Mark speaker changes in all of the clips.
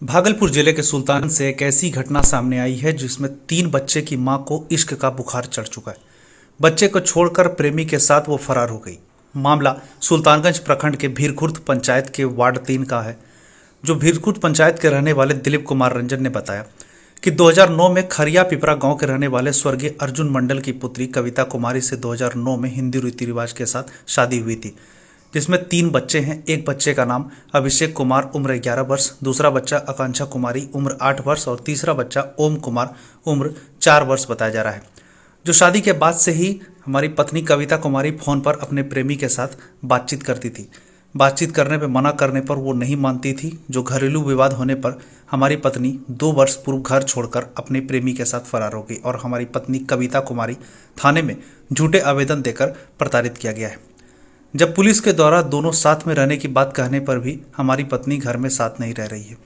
Speaker 1: भागलपुर जिले के सुल्तान से एक ऐसी घटना सामने आई है जिसमें 3 बच्चे की मां को इश्क का बुखार चढ़ चुका है। बच्चे को छोड़कर प्रेमी के साथ वो फरार हो गई। मामला सुल्तानगंज प्रखंड के भीरखुर्द पंचायत के वार्ड 3 का है। जो भीरखुर्द पंचायत के रहने वाले दिलीप कुमार रंजन ने बताया कि 2009 में खरिया पिपरा गांव के रहने वाले स्वर्गीय अर्जुन मंडल की पुत्री कविता कुमारी से 2009 में हिंदू रीति रिवाज के साथ शादी हुई थी, जिसमें 3 बच्चे हैं। एक बच्चे का नाम अभिषेक कुमार उम्र 11 वर्ष, दूसरा बच्चा आकांक्षा कुमारी उम्र 8 वर्ष और तीसरा बच्चा ओम कुमार उम्र 4 वर्ष बताया जा रहा है। जो शादी के बाद से ही हमारी पत्नी कविता कुमारी फोन पर अपने प्रेमी के साथ बातचीत करती थी। बातचीत करने पर मना करने पर वो नहीं मानती थी। जो घरेलू विवाद होने पर हमारी पत्नी 2 वर्ष पूर्व घर छोड़कर अपने प्रेमी के साथ फरार हो गई और हमारी पत्नी कविता कुमारी थाने में झूठे आवेदन देकर प्रताड़ित किया गया है। जब पुलिस के द्वारा दोनों साथ में रहने की बात कहने पर भी हमारी पत्नी घर में साथ नहीं रह रही है।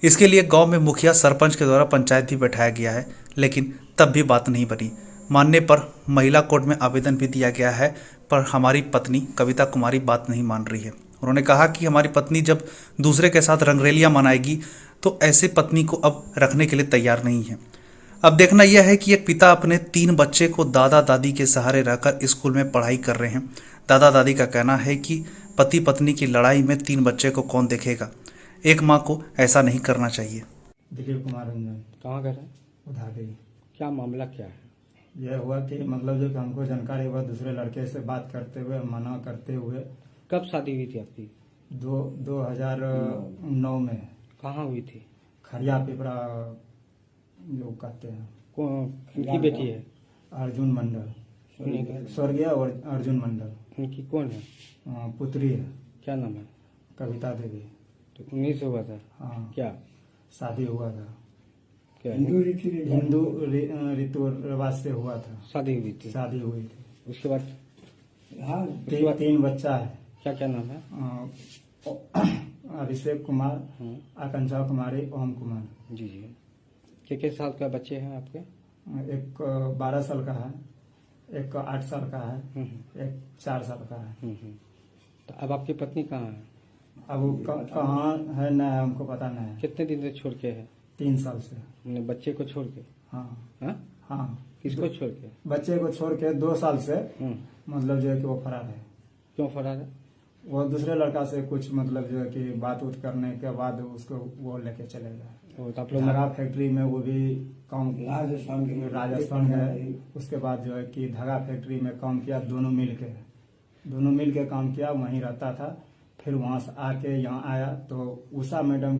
Speaker 1: इसके लिए गांव में मुखिया सरपंच के द्वारा पंचायत भी बैठाया गया है, लेकिन तब भी बात नहीं बनी। मानने पर महिला कोर्ट में आवेदन भी दिया गया है, पर हमारी पत्नी कविता कुमारी बात नहीं मान रही है। उन्होंने कहा कि हमारी पत्नी जब दूसरे के साथ रंगरेलियां मनाएगी तो ऐसे पत्नी को अब रखने के लिए तैयार नहीं है। अब देखना यह है कि एक पिता अपने 3 बच्चे को दादा दादी के सहारे रहकर स्कूल में पढ़ाई कर रहे हैं। दादा दादी का कहना है कि पति पत्नी की लड़ाई में 3 बच्चे को कौन देखेगा। एक माँ को ऐसा नहीं करना चाहिए।
Speaker 2: दिलीप कुमार रंजन
Speaker 3: कहाँ घर है?
Speaker 2: उधारी।
Speaker 3: क्या मामला क्या है?
Speaker 2: यह हुआ कि मतलब जो कि हमको जानकारी हुआ दूसरे लड़के से बात करते हुए मना करते हुए।
Speaker 3: कब शादी हुई थी आपकी?
Speaker 2: 2009 में।
Speaker 3: कहाँ हुई थी?
Speaker 2: खरिया पिपरा जो कहते हैं।
Speaker 3: किनकी बेटी है?
Speaker 2: अर्जुन मंडल, स्वर्गीय अर्जुन मंडल।
Speaker 3: उनकी कौन है?
Speaker 2: पुत्री है।
Speaker 3: क्या नाम है?
Speaker 2: कविता देवी।
Speaker 3: तो 19 हुआ था?
Speaker 2: हाँ,
Speaker 3: क्या
Speaker 2: शादी हुआ था।
Speaker 3: क्या
Speaker 2: हिंदू रीति रिवाज से हुआ था।
Speaker 3: शादी हुई थी?
Speaker 2: शादी हुई थी।
Speaker 3: उसके बाद?
Speaker 2: हाँ, 3 बच्चा है।
Speaker 3: क्या क्या नाम है?
Speaker 2: अभिषेक कुमार, आकांक्षा कुमारी, ओम कुमार।
Speaker 3: जी जी। कितने साल का बच्चे हैं आपके?
Speaker 2: एक 12 साल का है, एक 8 साल का है, एक 4 साल का है।
Speaker 3: तो अब आपकी पत्नी कहाँ है?
Speaker 2: अब वो कहाँ है ना हमको पता नहीं है।
Speaker 3: कितने दिन से छोड़ के है?
Speaker 2: 3 साल से।
Speaker 3: अपने बच्चे को छोड़ के?
Speaker 2: हाँ
Speaker 3: हाँ?
Speaker 2: हाँ।
Speaker 3: किसको छोड़ के?
Speaker 2: बच्चे को छोड़ के 2 साल से मतलब जो है कि वो फरार है।
Speaker 3: क्यों फरार है?
Speaker 2: वो दूसरे लड़का से कुछ मतलब जो है कि बात उत करने के बाद उसको वो लेके चले गए।
Speaker 3: तो आप लोग
Speaker 2: धागा फैक्ट्री में वो भी काम, राजस्थान गए। उसके बाद जो है कि धागा फैक्ट्री में काम किया। दोनों मिल के काम किया। वहीं रहता था। फिर वहां से आके यहाँ आया तो उषा मैडम